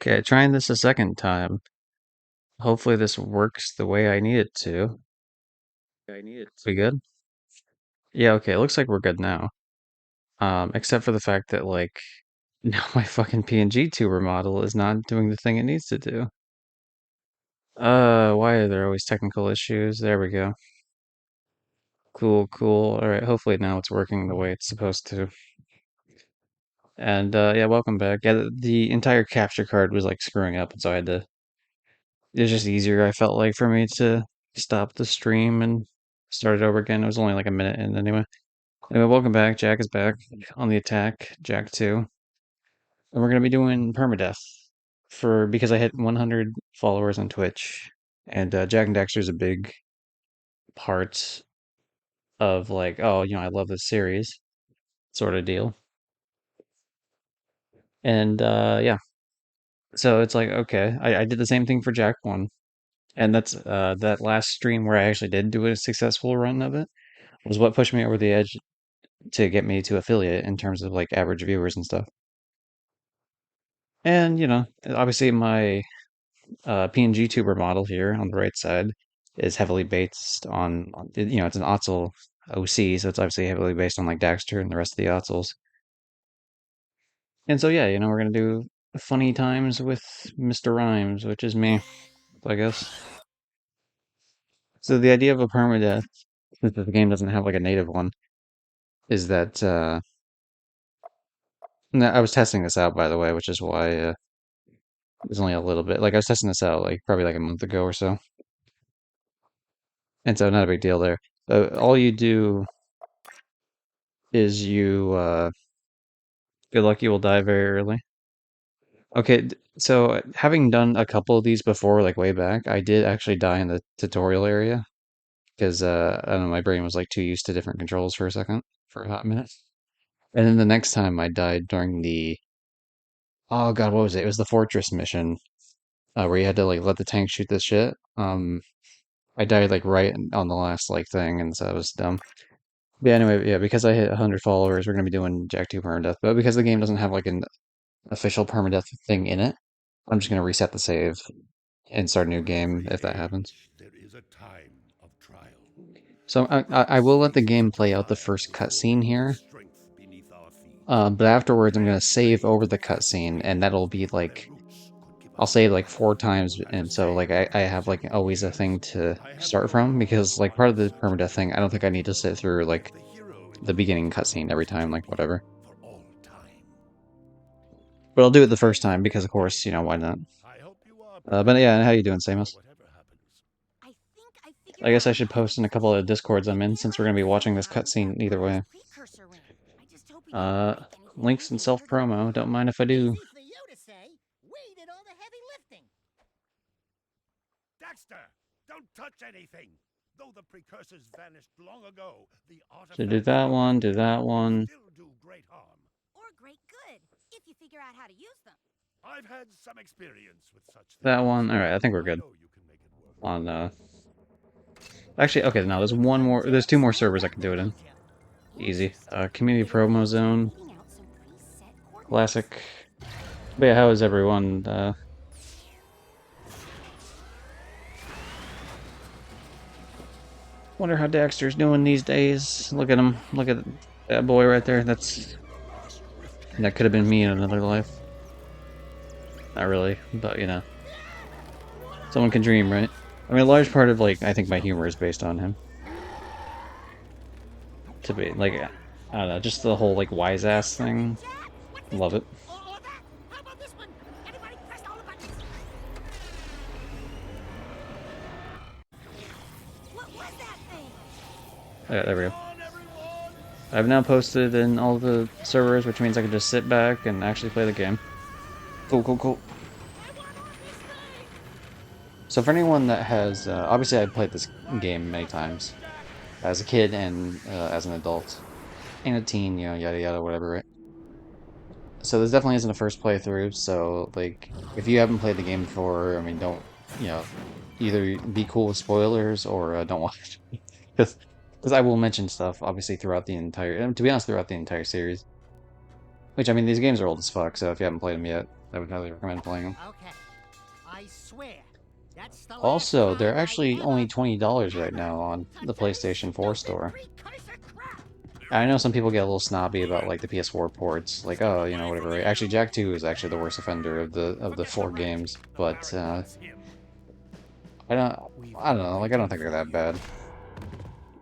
Okay, trying this a second time. Hopefully this works the way I need it to. We good? Yeah, okay, it looks like we're good now. Except for the fact that, like, now my fucking PNG tuber model is not doing the thing it needs to do. Why are there always technical issues? There we go. Cool, cool. Alright, hopefully now it's working the way it's supposed to. And, yeah, welcome back. Yeah, the entire capture card was, like, screwing up, and so I had to... It was just easier, I felt like, for me to stop the stream and start it over again. It was only like a minute in anyway. Anyway, welcome back. Jack is back on the attack. Jack 2. And we're gonna be doing permadeath for because I hit 100 followers on Twitch. And Jack and Dexter's a big part of like, oh, I love this series sort of deal. And yeah. So it's like, okay, I did the same thing for Jack 1. And that's that last stream where I actually did do a successful run of it was what pushed me over the edge to get me to affiliate in terms of like average viewers and stuff. And obviously my PNG tuber model here on the right side is heavily based on it's an Otzel OC, so it's obviously heavily based on like Daxter and the rest of the Otzels. And so yeah, we're gonna do funny times with Mr. Rhymes, which is me, I guess. So the idea of a permadeath, since the game doesn't have like a native one, is that no, I was testing this out by the way, which is why it's only a little bit. Like I was testing this out like probably like a month ago or so, and so not a big deal there. All you do is good luck, you will die very early. Okay, so having done a couple of these before, like way back, I did actually die in the tutorial area because I don't know, my brain was like too used to different controls for a second, for a hot minute. And then the next time I died during the oh god, what was it? It was the fortress mission where you had to like let the tank shoot this shit. I died like right on the last like thing, and so that was dumb. But yeah, anyway, yeah, because I hit 100 followers, we're gonna be doing Jack 2 permadeath. But because the game doesn't have like an official permadeath thing in it, I'm just gonna reset the save and start a new game if that happens. So I will let the game play out the first cutscene here, but afterwards I'm gonna save over the cutscene, and that'll be like I'll save like 4 times, and so like I have like always a thing to start from because like part of the permadeath thing, I don't think I need to sit through like the beginning cutscene every time, like whatever. But I'll do it the first time because of course, why not? But yeah, how you doing, Samus? I guess I should post in a couple of Discords I'm in since we're gonna be watching this cutscene either way. Uh, Links and self promo. Don't mind if I do. Daxter, don't touch anything. Though the precursors vanished long ago, the So do that one, do that one. Still do great harm. Or great good, if you figure out how to use them. I've had some experience with such things. That one. All right, I think we're good. On actually, okay. Now there's one more. There's 2 more servers I can do it in. Easy. Community promo zone. Classic. But yeah, how is everyone? Wonder how Daxter's doing these days. Look at him. Look at that boy right there. That could have been me in another life. Not really, but someone can dream, right? I mean, a large part of like I think my humor is based on him. To be like, I don't know, just the whole like wise ass thing. Love it. Yeah, there we go. I've now posted in all the servers, which means I can just sit back and actually play the game. Cool, cool, cool. So for anyone that has, obviously I played this game many times, as a kid and as an adult, and a teen, yada yada, whatever, right? So this definitely isn't a first playthrough, so like, if you haven't played the game before, I mean, don't, either be cool with spoilers or don't watch it. Because I will mention stuff, obviously, throughout the entire, to be honest, throughout the entire series. Which, I mean, these games are old as fuck, so if you haven't played them yet, I would highly recommend playing them. Okay. I swear. That's the last Also, they're time actually I only ever, $20 right ever now on the touch any PlayStation 4 stupid store. precursor crap. I know some people get a little snobby about like the PS4 ports, like oh, you know, whatever. Right? Actually, Jack 2 is actually the worst offender of the Forget the four rat. games, The but Baron wants him. I don't We've I don't been know, like I don't waiting think they're for that you. bad.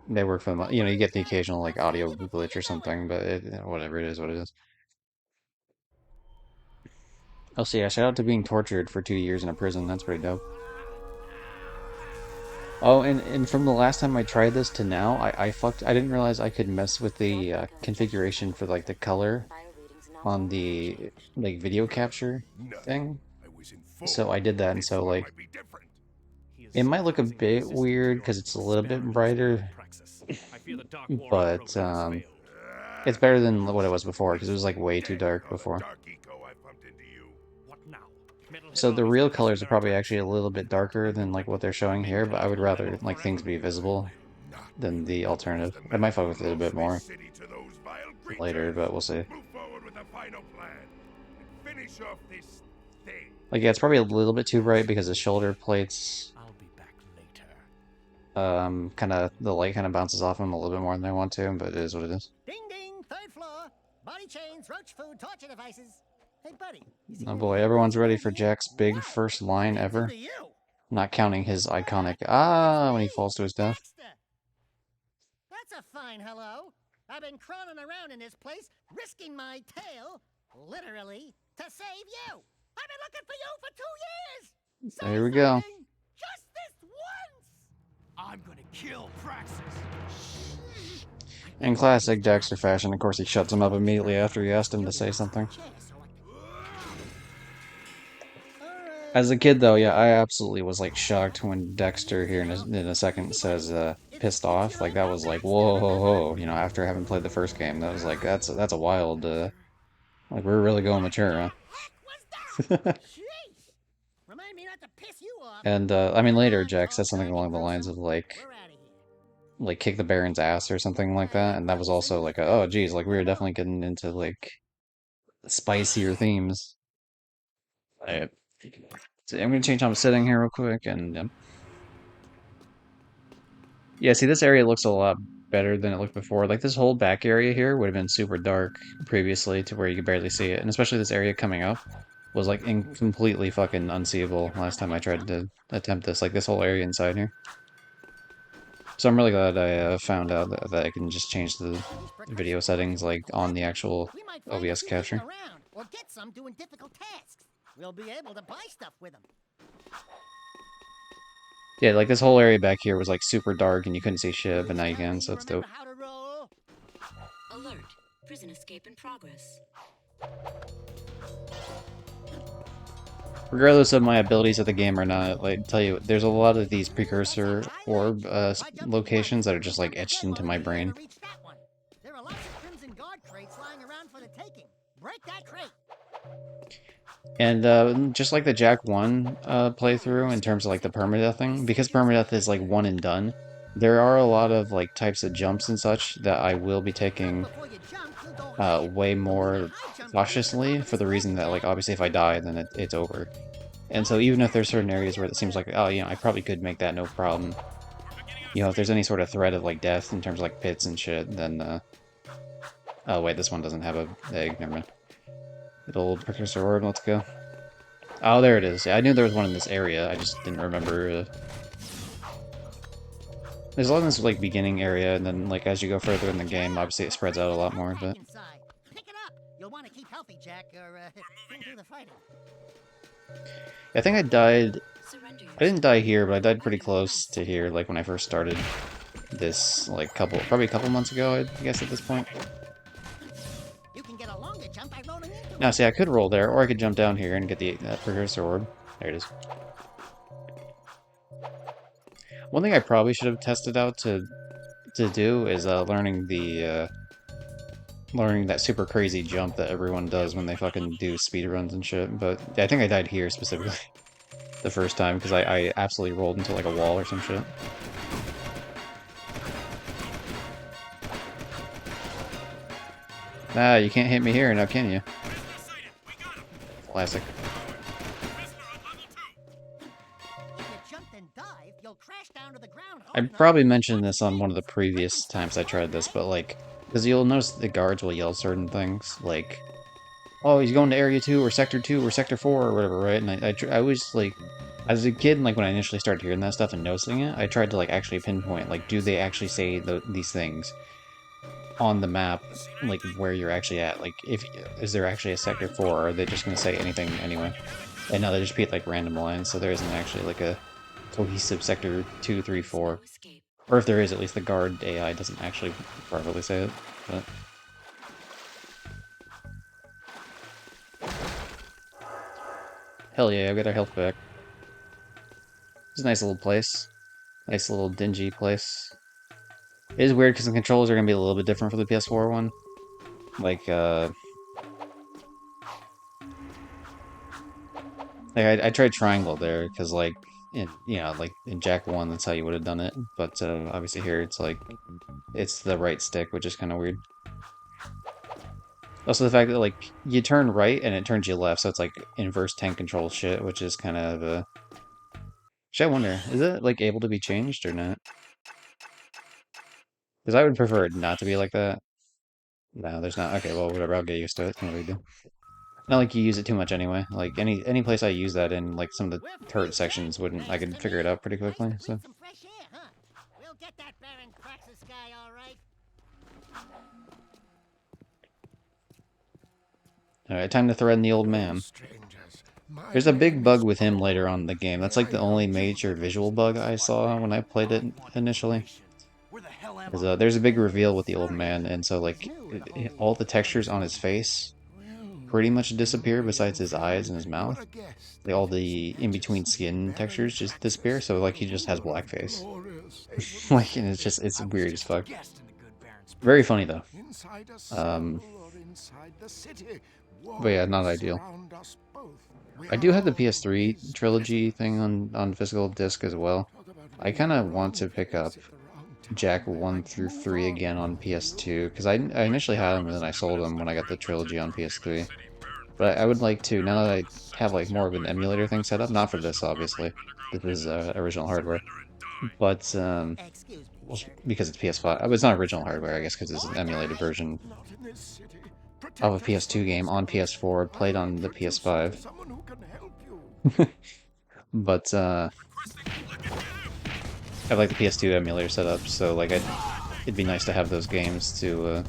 They work for the, you know, you get the occasional like How's that audio evil glitch figure or going? something, but whatever, it is what it is. Oh, so yeah, shout out to being tortured for 2 years in a prison. That's pretty dope. Oh, and from the last time I tried this to now, I didn't realize I could mess with the configuration for like the color on the like video capture No, thing. I was So informed. I did that, and This so one like might be different. it might look a bit weird because it's a little bit brighter, but it's better than what it was before because it was like way too Can't dark call a before. dark eco I bumped into you. So the real colors are probably Tracks. actually a little bit darker than like what they're showing here, but I would rather like things be visible Not than the relinquish alternative. the I might fuck mantle with it a of bit more this city to those vile later, creatures. but we'll see. Move forward with the final plan and finish off this thing. Like yeah, it's probably a little bit too bright because the shoulder plates I'll be back later. kind of the light kind of bounces off them a little bit more than I want to, but it is what it is. Ding ding, third floor. Body chains, roach food, torture devices. Hey, buddy. You seen Oh any boy, evidence everyone's ready around for here? Jack's big Whoa, first what line did they do ever. to you? Not counting his iconic It's when he me, falls to his death. Dexter. That's a fine hello. I've been crawling around in this place, risking my tail, literally, to save you. I've been looking for you for 2 years. Say There we go. something, just this once. I'm gonna kill Praxis. In classic Dexter fashion, of course, he shuts him up immediately after he asked him to say something. As a kid, though, yeah, I absolutely was like shocked when Dexter here in a second says pissed off. Like that was like whoa, whoa, whoa. You know, after having played the first game, that was like that's a wild. Like we're really going mature, huh? Remind me not to piss you off. And I mean, Come later on, Jack said something tall-timey along the lines person. of We're out of here. like kick the Baron's ass or something like that, and that was also like oh geez, like we were definitely getting into like spicier themes. Alright. So I'm gonna change how I'm sitting here real quick, and yeah, see this area looks a lot better than it looked before. Like this whole back area here would have been super dark previously to where you could barely see it, and especially this area coming up was like completely fucking unseeable last time I tried to attempt this. Like this whole area inside here. So I'm really glad I found out that I can just change the video settings like on the actual We might find a OBS few kicking capture. around, or get some doing difficult tasks. We'll be able to buy stuff with them. Yeah, like this whole area back here was like super dark and you couldn't see shit, but now you Tell can, me so you it's dope. remember how to roll. Alert. Prison escape in progress. Regardless of my abilities at the game or not, like tell you, there's a lot of these precursor orb locations that are just like etched into my brain. There are lots of Crimson Guard crates lying around for the taking. Break that crate. And just like the Jack 1 playthrough in terms of like the permadeath thing, because permadeath is like one and done, there are a lot of like types of jumps and such that I will be taking Before you jump, you'll go higher. way You'll need a more high jump cautiously for the reason that like obviously if I die then it's over. And so even if there's certain areas where it seems like oh you know I probably could make that no problem, you know if there's any sort of threat of like death in terms of like pits and shit, then oh wait, this one doesn't have a egg, never mind. Good old precursor orb, let's go. Oh, there it is. Yeah, I knew there was one in this area. I just didn't remember. There's a lot in this like beginning area, and then like as you go further in the game, obviously it spreads out a lot more. But pick it up. You'll want to keep healthy, Jack, or get through the fighting. I think I died. Surrender I didn't die here, but I died pretty close to here, like when I first started this, like probably a couple months ago, I guess at this point. You can get a longer jump by rolling into Now, see, I could roll there, or I could jump down here and get the precursor orb. There it is. One thing I probably should have tested out to do is learning that super crazy jump that everyone does when they fucking do speedruns and shit. But yeah, I think I died here specifically the first time because I absolutely rolled into like a wall or some shit. Ah, you can't hit me here now, can you? Classic. If you jumped and dived, you'll crash down to the ground I hard enough probably to mentioned break this your on one of the legs. previous times I tried this, but like, because you'll notice the guards will yell certain things, like, "Oh, he's going to Area 2 or Sector 2 or Sector 4 or whatever," right? And I always like, as a kid, like when I initially started hearing that stuff and noticing it, I tried to like actually pinpoint, like, do they actually say these things on the map, like where you're actually at? Like, if is there actually a Sector 4, or are they just going to say anything anyway? And no, they just repeat like random lines, so there isn't actually like a cohesive Sector 2, 3, There is no 4. escape. Or if there is, at least the guard AI doesn't actually properly say it. But hell yeah, I got our health back. It's a nice little place. Nice little dingy place. It is weird because the controls are gonna be a little bit different for the PS4 one. Like, I tried triangle there because, like, like in Jack 1, that's how you would have done it. But obviously here it's like it's the right stick, which is kind of weird. Also, the fact that like you turn right and it turns you left, so it's like inverse tank control shit, which is kind of Actually, I wonder, is it like able to be changed or not? Because I would prefer it not to be like that. No, there's not. Okay, well, whatever. I'll get used to it. It's no big deal. Not like you use it too much anyway. Like any place I use that in, like some of the We're free, turret sir. sections wouldn't. I Thanks could to figure it me. out pretty Nice quickly. to So, breathe some fresh air, huh? We'll get that Baron Praxis guy all right. all right, time to threaten the old Hello, man. strangers. My There's a big name bug is with him Paul. later on in the game. That's May like I the only help you, major visual bug citizens? I What saw when I played it I want initially. information. Where the hell am Is I? there's a big reveal with the old Hurry. man, and so like He's new to the all whole the Baron textures on his thing. face Well, pretty much you disappear besides hail his from eyes and his mouth. what a guest. All His the in-between Majesty skin Baron textures just disappear, Praxis, so like he just has ruler of blackface. glorious Haven Like, and City. it's I was weird as just a fuck. guest in the good Baron's Very presence. funny though. Inside a Um, cell or inside the city, but yeah, not walls ideal. surround us both. We I are do have the all PS3 his trilogy thing prisoners. on physical disc as well. Talk about I being in kind the of want wrong to pick up place at the wrong Jack time. 1 I'd through move 3 on again on for you. PS2 because I initially had them and then I sold them when I got the trilogy on PS3. But I would like to, now that I have like more of an emulator thing set up, not for this obviously. This is original hardware. But Excuse me, well, sir. because it's PS5. It's not original hardware, I guess, because it's an emulated version Not in this city. of a Protect us PS2 from game these on guards. PS4 I played will on the put you through to PS5. someone who can help you. But I have like the PS2 emulator set up, so like it'd be nice to have those games to look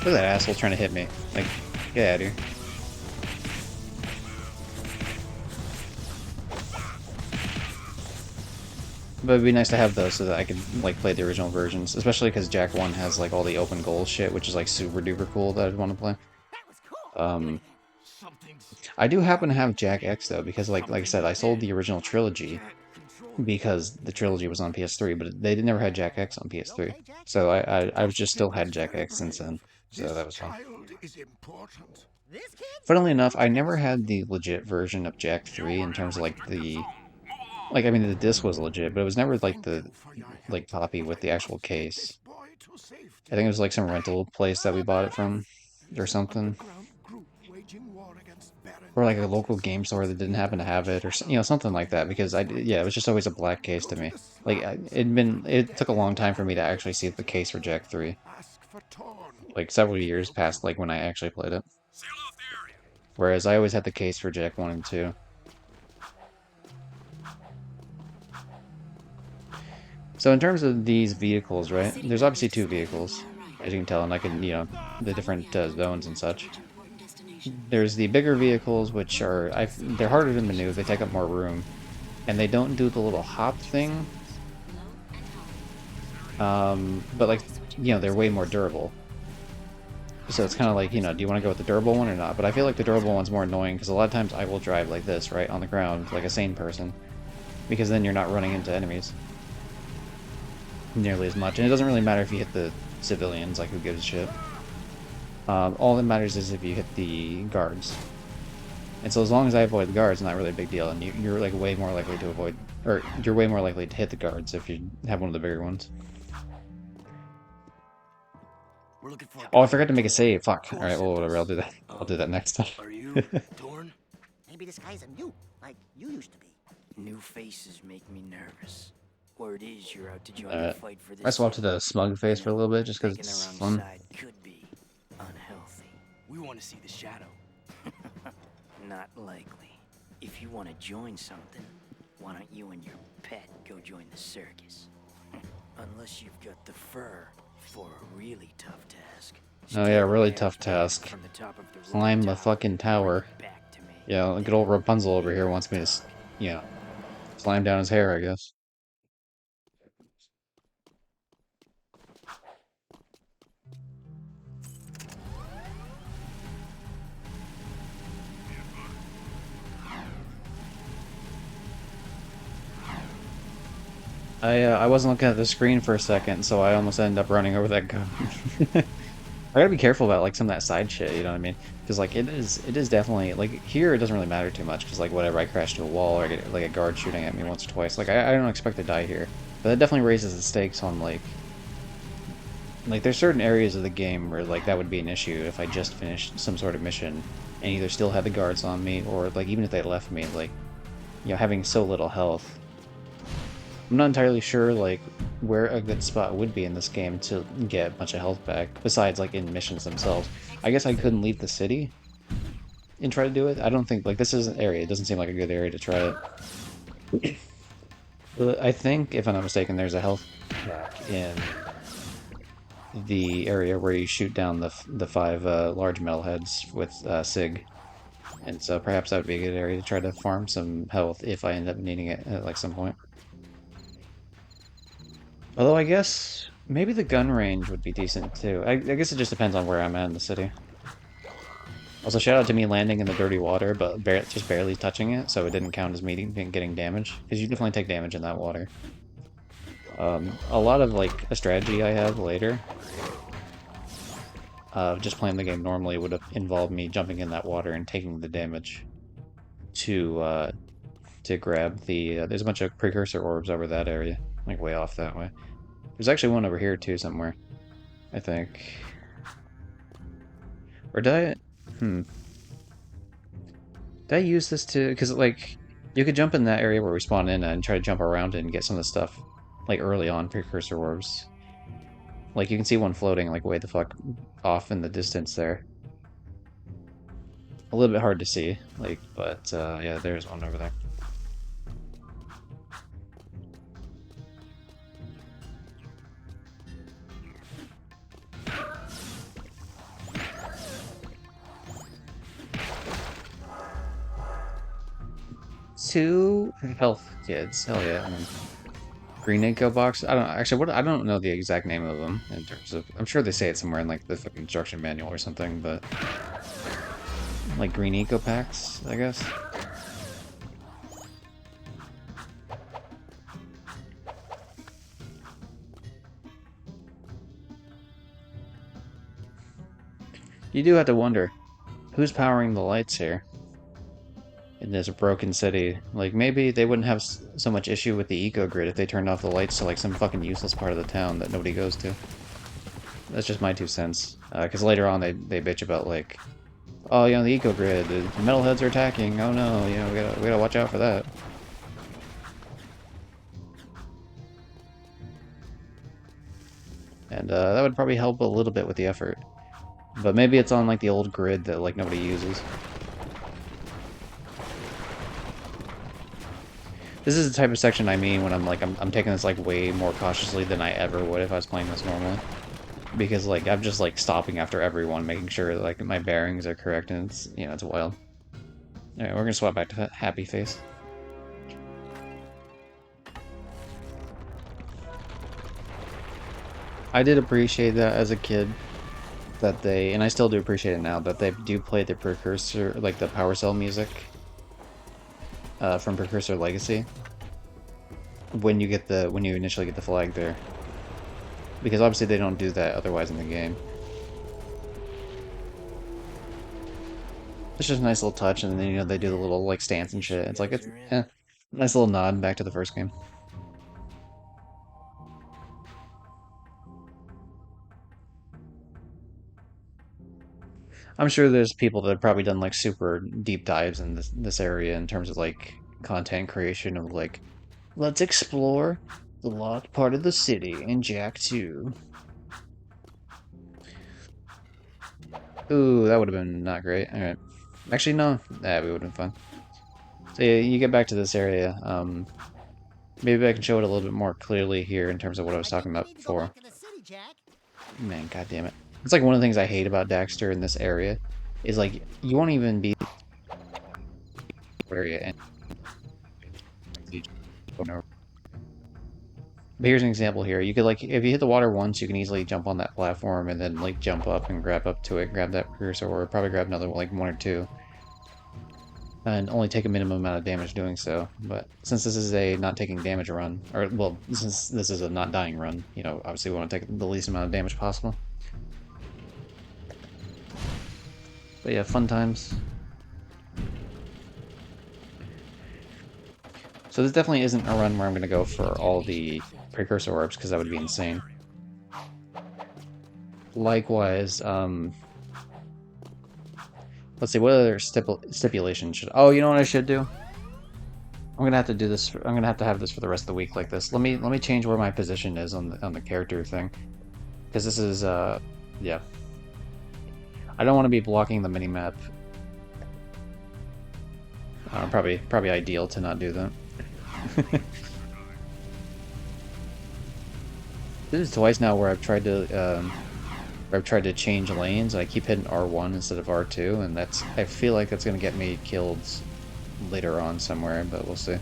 at that asshole trying to hit me. Like, get out of here. But it'd be nice to have those so that I could like play the original versions, especially because Jack 1 has like all the open goal shit, which is like super duper cool that I'd want to play. That was cool. Do it Um, again. Something's I do happen to have happening Jack here. X though, because like I said, Something I sold dead. the original I trilogy can't control it. because the trilogy was on PS3, but they never had Jack X on You PS3. okay, Jack? So I've This just kid still was had Jack very X since brave. then. So This that was fun. child is important. This kid? Funnily enough, I Look at never this. had the legit version of Jack 3 in terms of like I mean the disc was legit, but it was never like Thank the you for your help, like copy but with I the actual must get this case. boy to I safety. think it was like some rental place that we bought it from or There's an something. underground group waging war against Baron Or like a local Praxis. game store Its that didn't leader, happen to have it or Shadow, something like that commands because my yeah, it was just always a troops. black case Go to to me. the Like slums and it took a dead long time for me to all over actually the see the city. case for Jack 3. Ask for Torn. Like several He can years help you. past like when I actually played it. Whereas I always had the case for Jack 1 and 2. So in terms of these vehicles, right? City There's obviously progress is two slowly on vehicles, your right. as you can tell, and I can, the Follow the different arrow zones and keys to such. reach important destinations. There's the bigger vehicles, which are they're harder to maneuver. They take up more room, and they don't do the little hop thing. Low and high. But like, they're way more durable. So it's kind of like, do you want to go with the durable one or not? But I feel like the durable one's more annoying because a lot of times I will drive like this, right, on the ground, like a sane person, because then you're not running into enemies nearly as much. And it doesn't really matter if you hit the civilians, like who gives a shit. All that matters is if you hit the guards. And so as long as I avoid the guards, not really a big deal. And you're like way more likely to avoid, or you're way more likely to hit the guards if you have one of the bigger ones. We're looking for a Oh, I guy forgot to named make a Torn. save. Fuck. All right, Torn well, sent whatever. I'll us. do that. I'll do that next time. Are you Torn? Maybe this guy's a new, like you used to be. New faces make me nervous. Word is you're out to join the Uh, fight for I this swapped to city. the smug You face for a know, little bit just because picking the it's wrong fun. side could be unhealthy. We want to see the shadow. Not likely. If you want to join something, why don't you and your pet go join the circus? Unless you've got the fur for a really tough task. Oh yeah, Steal a really pair tough of pants task. from the top of the Climb a rooftop fucking and bring tower. it back to me. Yeah, good Then old Rapunzel over we here will wants me to, talk. you know, climb down his hair, I guess. I wasn't looking at the screen for a second, so I almost ended up running over that gun. I gotta be careful about like some of that side shit, you know what I mean? Because like it is definitely like here it doesn't really matter too much because like whatever I crash to a wall or I get like a guard shooting at me once or twice, like I don't expect to die here, but that definitely raises the stakes on like there's certain areas of the game where like that would be an issue if I just finished some sort of mission and either still had the guards on me or like even if they left me like having so little health. I'm not entirely sure like where a good spot would be in this game to get a bunch of health back, besides like in missions themselves. I guess I couldn't leave the city and try to do it. I don't think like this is an area. It doesn't seem like a good area to try it. But I think, if I'm not mistaken, there's a health pack in the area where you shoot down the five large metal heads with Sig, and so perhaps that would be a good area to try to farm some health if I end up needing it at like some point. Although I guess maybe the gun range would be decent too. I guess it just depends on where I'm at in the city. Also, shout out to me landing in the dirty water, but just barely touching it, so it didn't count as me getting damage. Because you definitely take damage in that water. A lot of like a strategy I have later, just playing the game normally would have involved me jumping in that water and taking the damage to grab the. There's a bunch of precursor orbs over that area, like way off that way. There's actually one over here too somewhere, I think. Or did I? Hmm. Did I use this to? Because like, you could jump in that area where we spawn in and try to jump around it and get some of the stuff, like early on precursor orbs. Like you can see one floating like way the fuck off in the distance there. A little bit hard to see, like, but yeah, there's one over there. Two health kids. Hell yeah. Green Inco box. I don't actually. What I don't know the exact name of them in terms of. I'm sure they say it somewhere in like the fucking instruction manual or something, but like green eco packs, I guess. You do have to wonder who's powering the lights here in this broken city. Like maybe they wouldn't have so much issue with the eco grid if they turned off the lights to like some fucking useless part of the town that nobody goes to. That's just my 2 cents. Because later on they bitch about like, oh, the eco grid, the metalheads are attacking. Oh no, we gotta watch out for that. And that would probably help a little bit with the effort. But maybe it's on like the old grid that like nobody uses. This is the type of section I mean when I'm taking this like way more cautiously than I ever would if I was playing this normally. Because like I'm just like stopping after everyone, making sure like my bearings are correct, and it's wild. Alright, we're gonna swap back to Happy Face. I did appreciate that as a kid, that and I still do appreciate it now, that they do play the precursor, like the power cell music from Precursor Legacy when you initially get the flag there, because obviously they don't do that otherwise in the game. It's just a nice little touch, and then they do the little like stance and shit. It's like nice little nod back to the first game. I'm sure there's people that have probably done like super deep dives in this area in terms of like content creation of like, let's explore the lost part of the city in Jack 2. Ooh, that would have been not great. All right. Actually, no. That would have been fun. So yeah, you get back to this area. Maybe I can show it a little bit more clearly here in terms of what I was I think talking we about need to go before. back to the city, Jack. Man, god damn it. It's like one of the things I hate about Daxter in this area is like you won't even be area and but here's an example here. You could like if you hit the water once, you can easily jump on that platform and then like jump up and grab up to it, grab that precursor, or probably grab another like one or two, and only take a minimum amount of damage doing so. But since this is a not taking damage run, or well, since this is a not dying run, you know, obviously we want to take the least amount of damage possible. But yeah, fun times. So this definitely isn't a run where I'm going to go for all the precursor orbs because that would be insane. Likewise, let's see, what other stipulations should... Oh, you know what I should do? I'm gonna have to do this. I'm gonna have to have this for the rest of the week like this. Let me change where my position is on the character thing, because this is yeah. I don't want to be blocking the minimap. Probably ideal to not do that. This is twice now where I've tried to change lanes. I keep hitting R1 instead of R2, and I feel like that's gonna get me killed later on somewhere, but we'll see.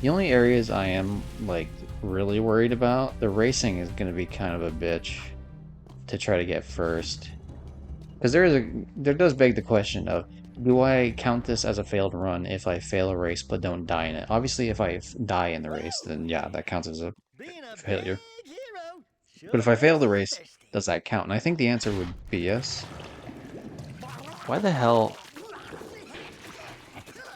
The only areas I am like really worried about, the racing is gonna be kind of a bitch to try to get first. Because there does beg the question of, do I count this as a failed run if I fail a race but don't die in it? Obviously, if I die in the race, then yeah, that counts as a Being a big failure. hero But sure if I fail makes the you race, thirsty. does that count? And I think the answer would be yes. Why the hell?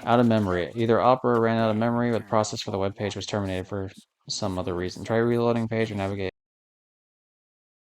Out of memory. Either Opera ran out of memory or the process for the web page was terminated for some other reason. Try reloading page or navigate.